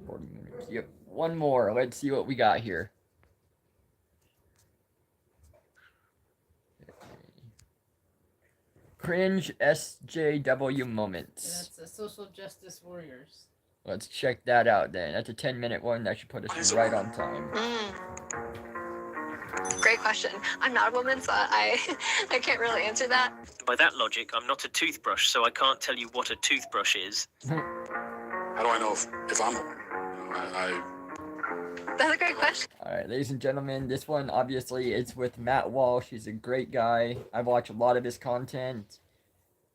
40 minutes. Yep, one more. Let's see what we got here. Cringe SJW moments. That's social justice warriors. Let's check that out then. That's a 10-minute one. That should put us right on time. Great question. I'm not a woman, so I can't really answer that. By that logic, I'm not a toothbrush, so I can't tell you what a toothbrush is. How do I know if I'm a woman? That's a great question. Alright, ladies and gentlemen, this one obviously is with Matt Walsh. He's a great guy. I've watched a lot of his content.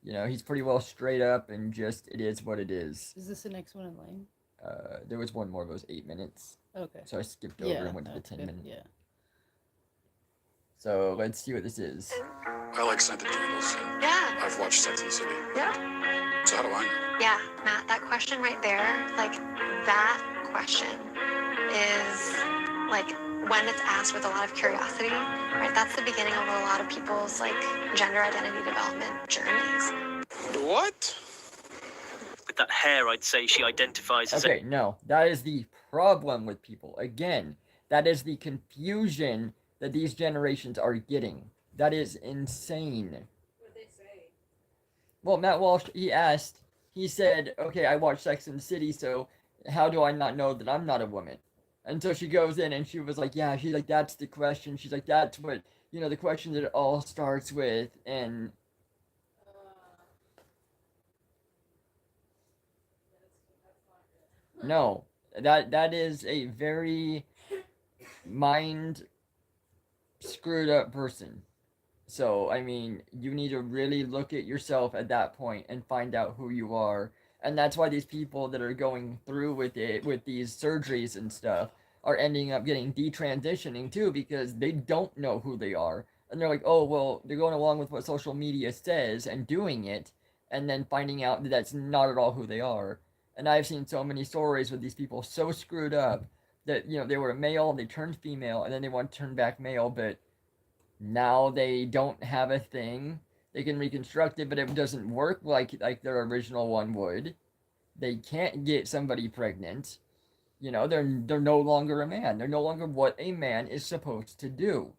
You know, he's pretty well straight up and just, it is what it is. Is this the next one in line? There was one more, but it was 8 minutes. Okay. So I skipped over and went to the 10 minutes. Yeah. So let's see what this is. I like scented candles. Yeah. I've watched Sex and the City. Yeah. So how do I know? Yeah, Matt, that question right there, like, that question is, like, when it's asked with a lot of curiosity, right? That's the beginning of a lot of people's, like, gender identity development journeys. What? With that hair, I'd say she identifies as Okay, no. That is the problem with people. Again, that is the confusion that these generations are getting. That is insane. What'd they say? Well, Matt Walsh, he said, okay, I watched Sex and the City, so how do I not know that I'm not a woman? Until she goes in and she was like, yeah, she's like, that's the question. She's like, that's what, you know, the question that it all starts with. And no, that is a very mind screwed up person. So, I mean, you need to really look at yourself at that point and find out who you are. And that's why these people that are going through with it, with these surgeries and stuff, are ending up getting detransitioning too, because they don't know who they are. And they're like, oh, well, they're going along with what social media says and doing it, and then finding out that that's not at all who they are. And I've seen so many stories with these people so screwed up that, you know, they were a male, they turned female, and then they want to turn back male, but now they don't have a thing. They can reconstruct it, but it doesn't work like their original one would. They can't get somebody pregnant. You know, they're no longer a man. They're no longer what a man is supposed to do.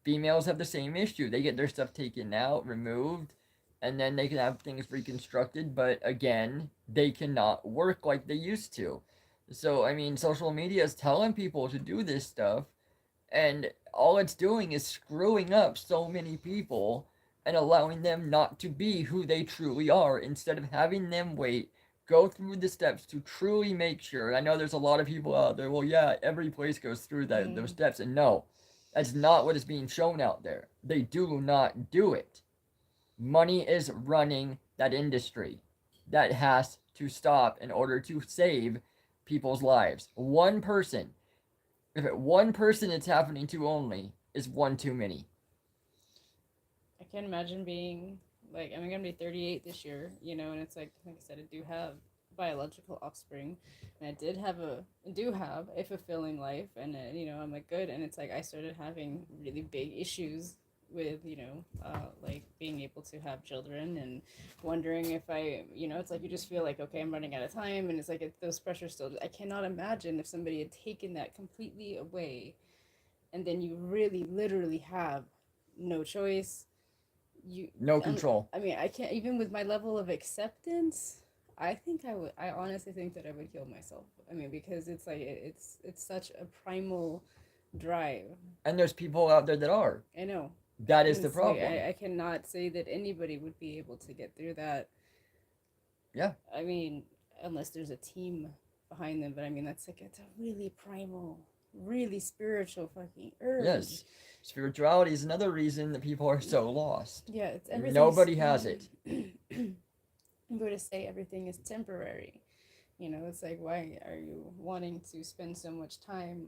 Females have the same issue. They get their stuff taken out, removed, and then they can have things reconstructed, but again, they cannot work like they used to. So, I mean, social media is telling people to do this stuff, and all it's doing is screwing up so many people and allowing them not to be who they truly are, instead of having them go through the steps to truly make sure. I know there's a lot of people out there, well, yeah, every place goes through those steps, and no, that's not what is being shown out there. They do not do it. Money is running that industry. That has to stop in order to save people's lives. One person, if one person it's happening to only, is one too many. I can't imagine being, like, I'm gonna be 38 this year, you know, and it's like I said, I do have biological offspring, and I do have a fulfilling life, and you know, I'm like good, and it's like I started having really big issues with, you know, like being able to have children, and wondering if I, you know, it's like you just feel like, okay, I'm running out of time, and it's like those pressures still. I cannot imagine if somebody had taken that completely away, and then you really literally have no choice. No control. I mean, I can't, even with my level of acceptance, I honestly think that I would kill myself. I mean, because it's like, it's such a primal drive. And there's people out there that are. I know. That is the problem. I cannot say that anybody would be able to get through that. Yeah. I mean, unless there's a team behind them, but I mean, it's a really primal, really spiritual fucking urge. Yes. Spirituality is another reason that people are so lost. Yeah, it's everything. Nobody has it. and go to say everything is temporary. You know, it's like, why are you wanting to spend so much time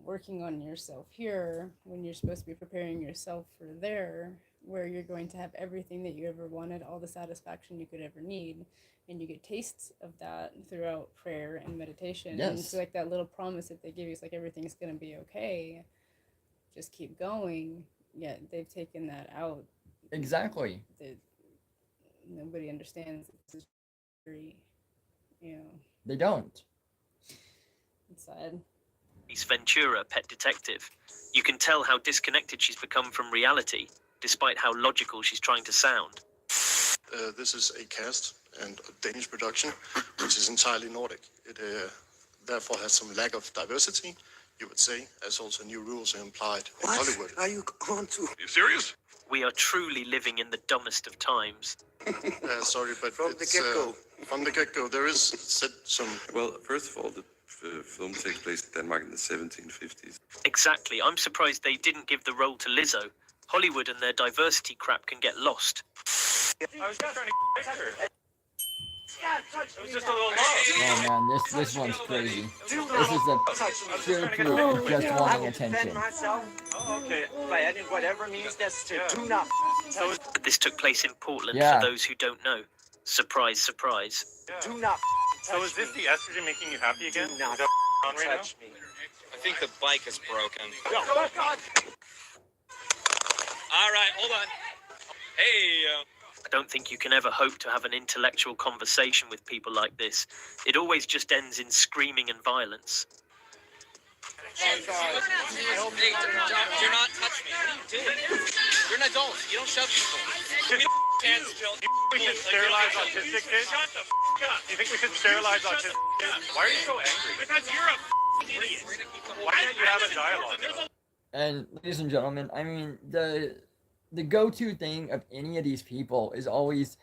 working on yourself here when you're supposed to be preparing yourself for there, where you're going to have everything that you ever wanted, all the satisfaction you could ever need, and you get tastes of that throughout prayer and meditation. Yes. And it's like that little promise that they give you, it's like everything's going to be okay, just keep going. Yet they've taken that out. Exactly. Nobody understands this is very, you know. They don't. It's sad. Ventura, pet detective. You can tell how disconnected she's become from reality, despite how logical she's trying to sound. This is a cast and a Danish production, which is entirely Nordic. It therefore has some lack of diversity, you would say, as also new rules are implied in Hollywood. Are you on to? Are you serious? We are truly living in the dumbest of times. Sorry, but from the get-go. From the get-go, there is some... Well, first of all, the film takes place in Denmark in the 1750s. Exactly. I'm surprised they didn't give the role to Lizzo. Hollywood and their diversity crap can get lost. I was just trying to touch her. It was just a little Oh man, this one's crazy. This is a pure proof of just wanting attention. Oh, okay. By whatever means necessary. Do not. But this took place in Portland Yeah. for those who don't know. Surprise, surprise. Do not. So is this the estrogen making you happy again? Do not is that on right touch now? me. I think the bike is broken. Go. All right, hold on. Hey, I don't think you can ever hope to have an intellectual conversation with people like this. It always just ends in screaming and violence. Do not touch me. You're an adult. You don't shove people. Give me hands, Jill. We should sterilize autistic kids? Shut the up. You think we should sterilize autistic kids? Why are you so angry? Because you're a idiot. Why can't you have a dialogue? And ladies and gentlemen, I mean, the go-to thing of any of these people is always,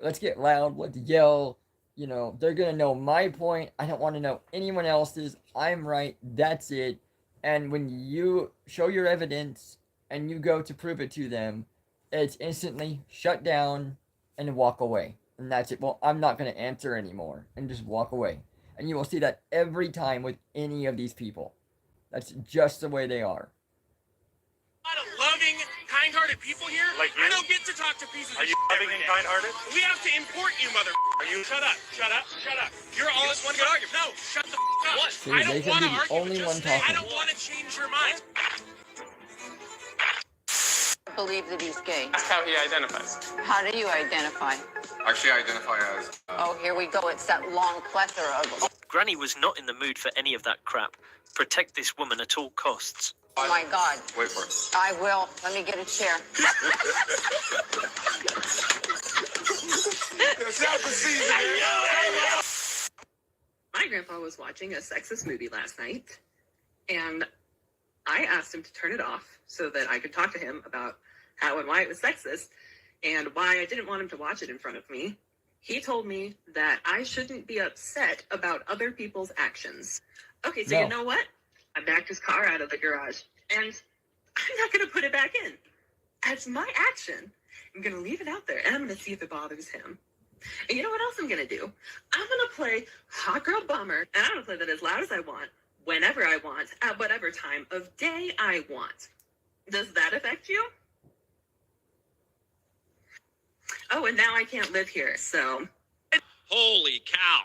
let's get loud, let's yell, you know, they're gonna know my point, I don't want to know anyone else's, I'm right, that's it. And when you show your evidence and you go to prove it to them, it's instantly shut down and walk away. And that's it. Well, I'm not going to answer anymore, and just walk away. And you will see that every time with any of these people. That's just the way they are. A lot of loving, kind-hearted people here. Like you? I don't get to talk to pieces of Are you shit loving every and day. kind-hearted? We have to import you, mother. Are you? Shut up. Shut up. Shut up. You're all just want to get argument. No, shut the up. What? See, I they don't can want be to the argue. only Just one say, I talking. don't want to change your mind. Believe that he's gay. That's how he identifies. How do you identify? Actually, I identify as... Oh, here we go. It's that long plethora of... Granny was not in the mood for any of that crap. Protect this woman at all costs. Oh, my God. Wait for it. I will. Let me get a chair. My grandpa was watching a sexist movie last night, and I asked him to turn it off so that I could talk to him about how and why it was sexist and why I didn't want him to watch it in front of me. He told me that I shouldn't be upset about other people's actions. Okay, so No. you know what? I backed his car out of the garage, and I'm not going to put it back in. That's my action. I'm going to leave it out there, and I'm going to see if it bothers him. And you know what else I'm going to do? I'm going to play Hot Girl Bummer, and I'm going to play that as loud as I want, whenever I want, at whatever time of day I want. Does that affect you? Oh, and now I can't live here, so... Holy cow!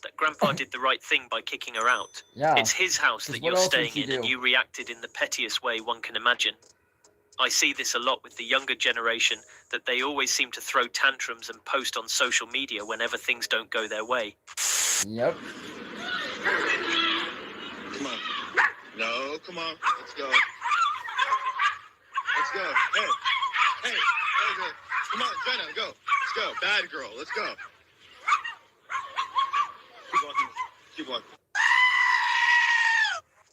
That Grandpa did the right thing by kicking her out. Yeah. It's his house 'Cause that what you're else staying would she in, and do? you reacted in the pettiest way one can imagine. I see this a lot with the younger generation, that they always seem to throw tantrums and post on social media whenever things don't go their way. Yep. Come on. No, come on. Let's go. Let's go. Hey. Hey. Hey, girl. Come on, Jenna, go. Let's go. Bad girl. Let's go. Keep walking. Keep walking.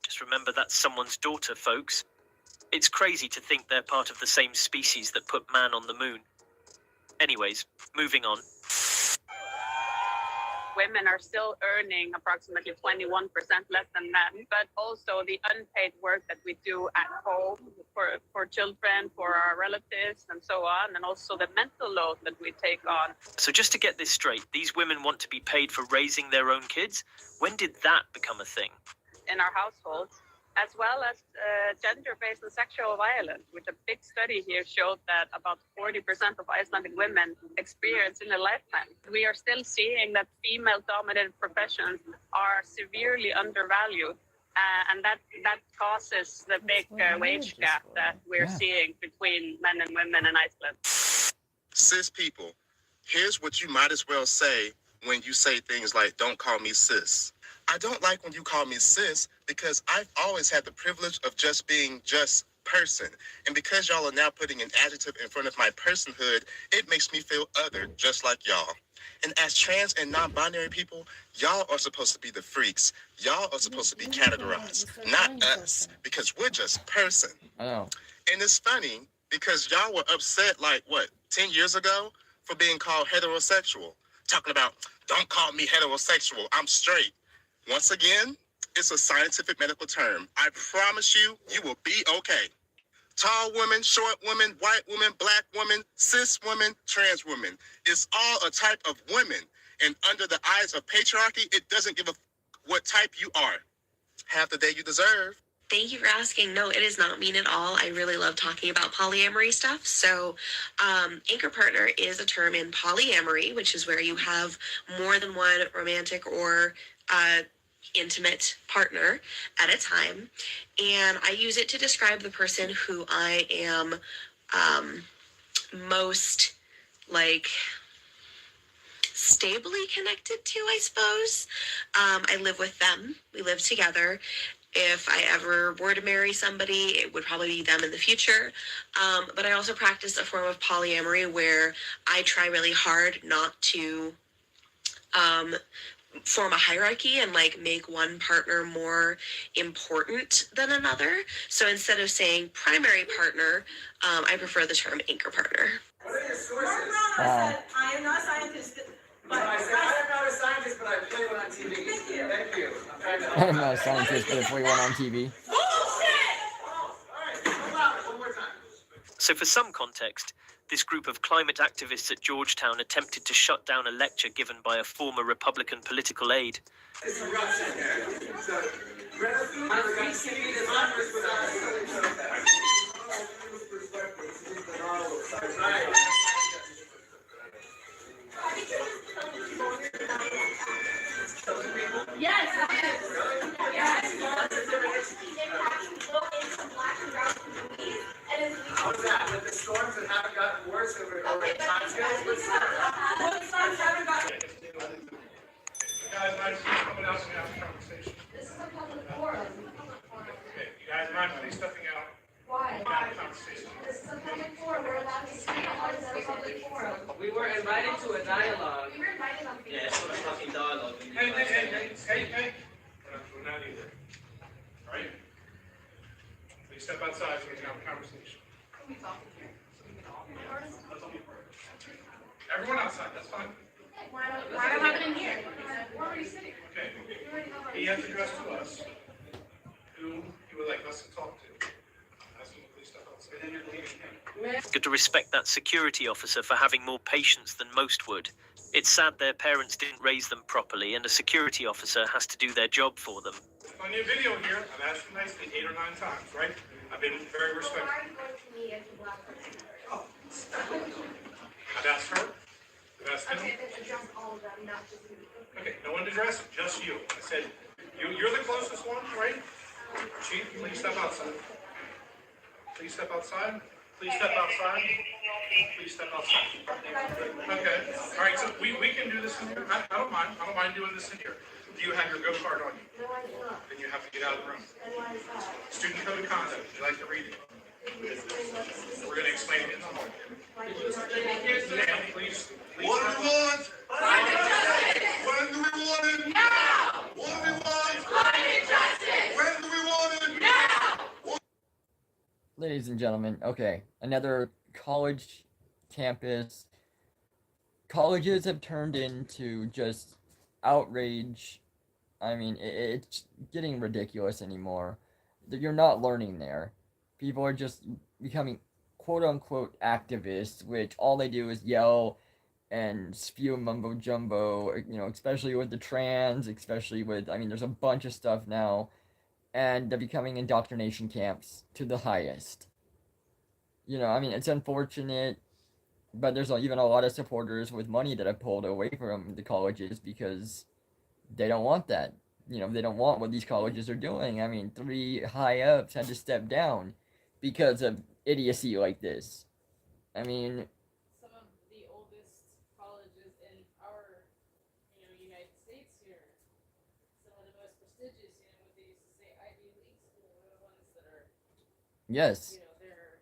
Just remember that's someone's daughter, folks. It's crazy to think they're part of the same species that put man on the moon. Anyways, moving on. women are still earning approximately 21% less than men, but also the unpaid work that we do at home for children, for our relatives, and so on, and also the mental load that we take on. So just to get this straight, these women want to be paid for raising their own kids? When did that become a thing? In our households, as well as gender-based and sexual violence, which a big study here showed that about 40% of Icelandic women experience in a lifetime. We are still seeing that female-dominated professions are severely undervalued, and that causes the big wage gap that we're seeing between men and women in Iceland. Cis people, here's what you might as well say when you say things like, don't call me cis. I don't like when you call me cis because I've always had the privilege of just being just person. And because y'all are now putting an adjective in front of my personhood, it makes me feel other, just like y'all. And as trans and non-binary people, y'all are supposed to be the freaks. Y'all are supposed to be categorized, not us, because we're just person. I know. And it's funny because y'all were upset 10 years ago for being called heterosexual. Talking about, don't call me heterosexual, I'm straight. Once again, it's a scientific medical term. I promise you, you will be okay. Tall women, short women, white women, black women, cis women, trans women. It's all a type of women. And under the eyes of patriarchy, it doesn't give a what type you are. Have the day you deserve. Thank you for asking. No, it is not mean at all. I really love talking about polyamory stuff. So, anchor partner is a term in polyamory, which is where you have more than one romantic or intimate partner at a time. And I use it to describe the person who I am most stably connected to, I suppose. I live with them. We live together. If I ever were to marry somebody, it would probably be them in the future. But I also practice a form of polyamory where I try really hard not to form a hierarchy and make one partner more important than another. So instead of saying primary partner, I prefer the term anchor partner. What are your sources? I am not a scientist. But I said, I am not a scientist, but I play one on TV. Thank you. I'm not a scientist, but I play one on TV. So for some context, this group of climate activists at Georgetown attempted to shut down a lecture given by a former Republican political aide. How's that? With the storms that haven't gotten worse over time scales? What storms haven't gotten worse? Guys, mind coming out and having a conversation? This is a public forum. Okay, you guys mind please stepping out? Why? Have a conversation. This is a public forum. We're allowed to speak. How is that a public forum? We were invited to a dialogue. We were invited on Yeah, it's not a fucking dialogue. Hey. We're not either. All right? Please step outside so we can have a conversation. Can we talk in here? So we can all be artists? Everyone outside, that's fine. Why don't have it in here? We're already sitting. Okay. He has addressed to us who he would like us to talk to. Ask him to please step outside. And then you're leaving him. Good to respect that security officer for having more patience than most would. It's sad their parents didn't raise them properly, and a security officer has to do their job for them. On your video here, I've asked you nicely 8 or 9 times, right? I've been very respectful. Why are you going to me as a black person? I've asked her. I've asked him. Okay, then address all of them, not just me. Okay, no one addressed, just you. I said, you're the closest one, right? Chief, please step outside. Please step outside. Please step outside. Please step outside. Okay. All right, so we can do this in here. I don't mind. I don't mind doing this in here. Do you have your go card on you? No, I do not. Then you have to get out of the room. And why is that? Student code of conduct. Would you like to read it? We're going to explain it in the moment. Ma'am, please. What do we want? When do we want it? Now! What do we want? Climate justice! When do we want it? Now! Ladies and gentlemen, okay, another college campus. Colleges have turned into just outrage, I mean, it's getting ridiculous anymore. You're not learning there. People are just becoming quote unquote activists, which all they do is yell and spew mumbo jumbo, especially with the trans, especially with, I mean, there's a bunch of stuff now, and they're becoming indoctrination camps to the highest. I mean, it's unfortunate, but there's even a lot of supporters with money that have pulled away from the colleges because they don't want that. They don't want what these colleges are doing. I mean, 3 high ups had to step down because of idiocy like this. I mean, some of the oldest colleges in our, United States here, some of the most prestigious, what they used to say Ivy League school, are the ones that are, yes, they're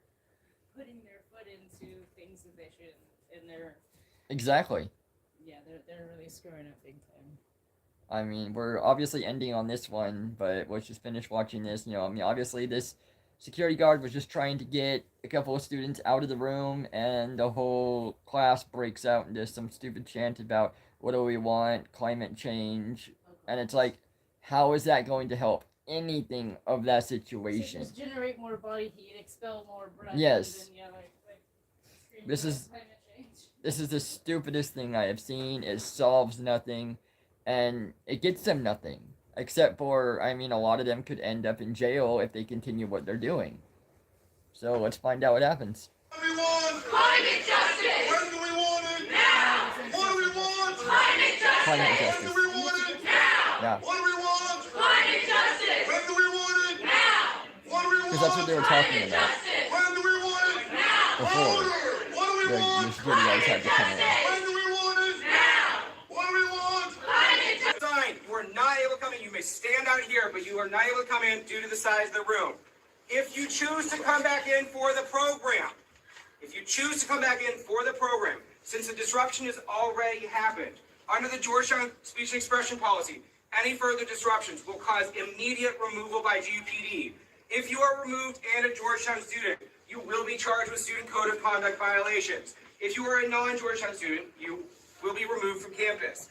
putting their foot into things that they shouldn't, and they're exactly. Yeah, they're really screwing up big time. I mean, we're obviously ending on this one, but let's just finish watching this. I mean, obviously this security guard was just trying to get a couple of students out of the room, and the whole class breaks out into some stupid chant about what do we want, climate change, and it's like, how is that going to help anything of that situation? Just generate more body heat, expel more breath. Yes. And then, This is the stupidest thing I have seen. It solves nothing, and it gets them nothing. Except for, I mean, a lot of them could end up in jail if they continue what they're doing. So let's find out what happens. What do we want? Climate justice! When do we want it? Now! What do we want? Climate justice! Climate justice. When do we want it? Now! Yeah. What do we want? Climate justice! When do we want it? Now! What do we want? Because that's what they were talking about. When do we want it? Now! Before. What do we want? The security guards had to come in. When do we want it? Now! What do we want? Climate justice! Sign, you are not able to come in. You may stand out here, but you are not able to come in due to the size of the room. If you choose to come back in for the program, since the disruption has already happened, under the Georgetown Speech and Expression Policy, any further disruptions will cause immediate removal by GPD. If you are removed and a Georgetown student, you will be charged with student code of conduct violations. If you are a non-Georgetown student, you will be removed from campus.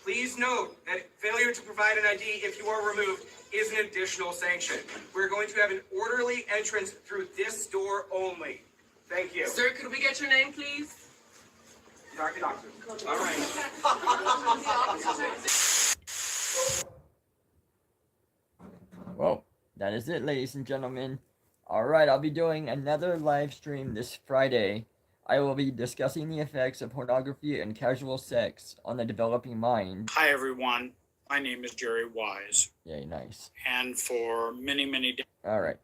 Please note that failure to provide an ID if you are removed is an additional sanction. We're going to have an orderly entrance through this door only. Thank you. Sir, could we get your name, please? Doctor. All right. Well, that is it, ladies and gentlemen. Alright, I'll be doing another live stream this Friday. I will be discussing the effects of pornography and casual sex on the developing mind. Hi, everyone. My name is Jerry Wise. Yay, nice. And for many, many days. Alright.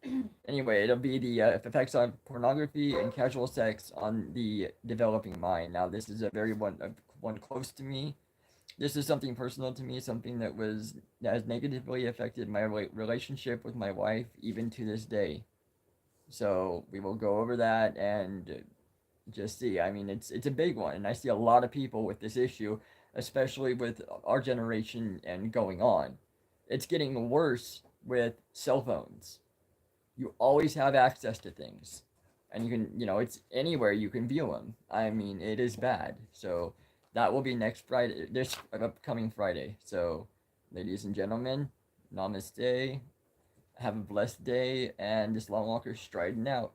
Anyway, it'll be the effects on pornography and casual sex on the developing mind. Now, this is a very one close to me. This is something personal to me, something that has negatively affected my relationship with my wife, even to this day. So, we will go over that and just see. I mean, it's a big one, and I see a lot of people with this issue, especially with our generation and going on. It's getting worse with cell phones. You always have access to things, and you can, it's anywhere you can view them. I mean, it is bad. So that will be next Friday, this upcoming Friday. So, ladies and gentlemen, namaste. Have a blessed day, and this LongWalker's striding out.